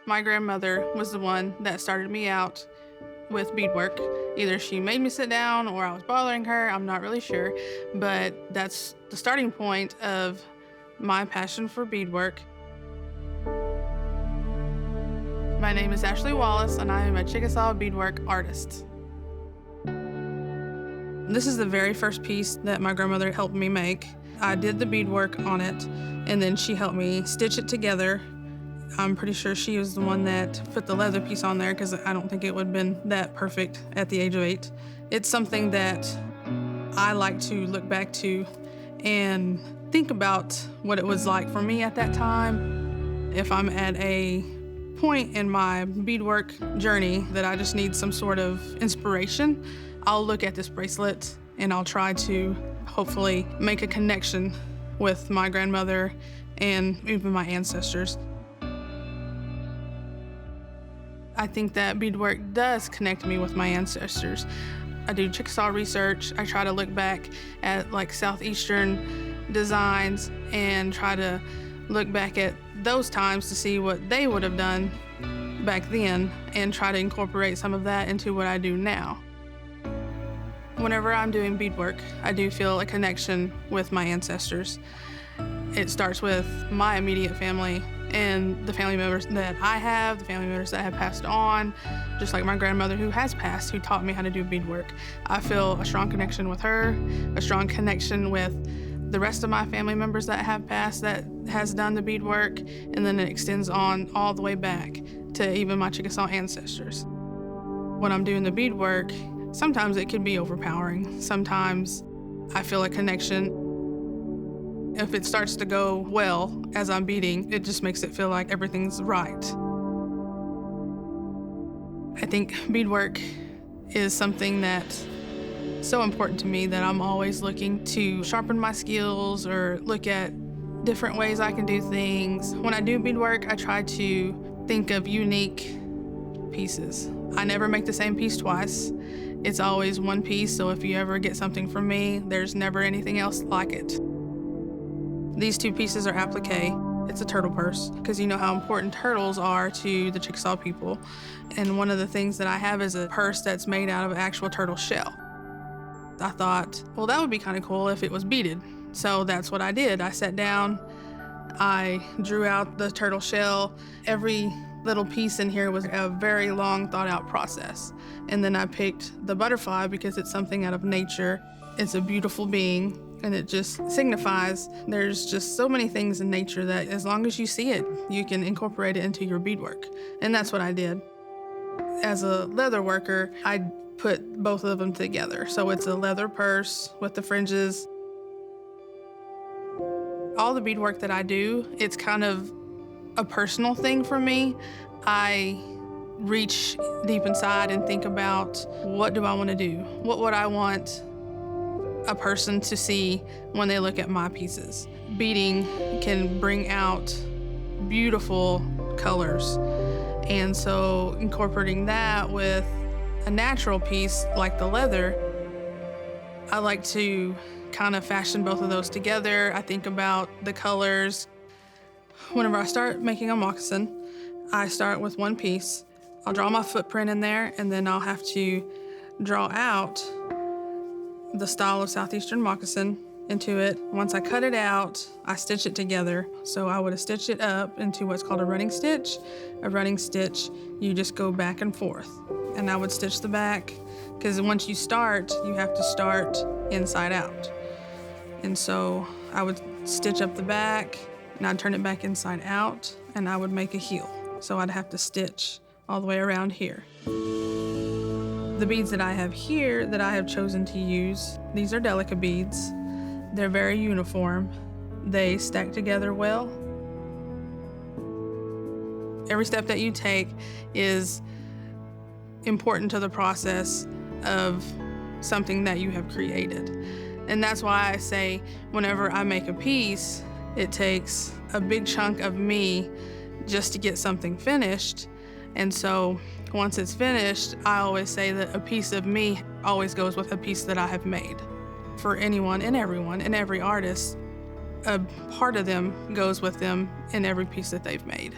My grandmother was the one that started me out with beadwork. Either she made me sit down or I was bothering her, I'm not really sure, but that's the starting point of my passion for beadwork. My name is Ashley Wallace and I am a Chickasaw beadwork artist. This is the very first piece that my grandmother helped me make. I did the beadwork on it and then she helped me stitch it together. I'm pretty sure she was the one that put the leather piece on there because I don't think it would have been that perfect at the age of 8. It's something that I like to look back to and think about what it was like for me at that time. If I'm at a point in my beadwork journey that I just need some sort of inspiration, I'll look at this bracelet and I'll try to hopefully make a connection with my grandmother and even my ancestors. I think that beadwork does connect me with my ancestors. I do Chickasaw research. I try to look back at like southeastern designs and try to look back at those times to see what they would have done back then and try to incorporate some of that into what I do now. Whenever I'm doing beadwork, I do feel a connection with my ancestors. It starts with my immediate family and the family members that I have, the family members that have passed on, just like my grandmother who has passed, who taught me how to do beadwork. I feel a strong connection with her, a strong connection with the rest of my family members that have passed that has done the beadwork, and then it extends on all the way back to even my Chickasaw ancestors. When I'm doing the beadwork, sometimes it can be overpowering. Sometimes I feel a connection. If it starts to go well as I'm beading, it just makes it feel like everything's right. I think beadwork is something that's so important to me that I'm always looking to sharpen my skills or look at different ways I can do things. When I do beadwork, I try to think of unique pieces. I never make the same piece twice. It's always one piece, so if you ever get something from me, there's never anything else like it. These two pieces are applique. It's a turtle purse, because you know how important turtles are to the Chickasaw people. And one of the things that I have is a purse that's made out of actual turtle shell. I thought, well, that would be kind of cool if it was beaded. So that's what I did. I sat down, I drew out the turtle shell. Every little piece in here was a very long, thought-out process. And then I picked the butterfly because it's something out of nature. It's a beautiful being. And it just signifies there's just so many things in nature that as long as you see it, you can incorporate it into your beadwork. And that's what I did. As a leather worker, I put both of them together. So it's a leather purse with the fringes. All the beadwork that I do, it's kind of a personal thing for me. I reach deep inside and think about, what do I want to do? What would I want a person to see when they look at my pieces? Beading can bring out beautiful colors. And so incorporating that with a natural piece like the leather, I like to kind of fashion both of those together. I think about the colors. Whenever I start making a moccasin, I start with one piece. I'll draw my footprint in there, and then I'll have to draw out the style of southeastern moccasin into it. Once I cut it out, I stitch it together. So I would stitch it up into what's called a running stitch. A running stitch, you just go back and forth. And I would stitch the back, because once you start, you have to start inside out. And so I would stitch up the back, and I'd turn it back inside out, and I would make a heel. So I'd have to stitch all the way around here. The beads that I have here that I have chosen to use, these are delica beads. They're very uniform. They stack together well. Every step that you take is important to the process of something that you have created. And that's why I say whenever I make a piece, it takes a big chunk of me just to get something finished. And so once it's finished, I always say that a piece of me always goes with a piece that I have made. For anyone and everyone and every artist, a part of them goes with them in every piece that they've made.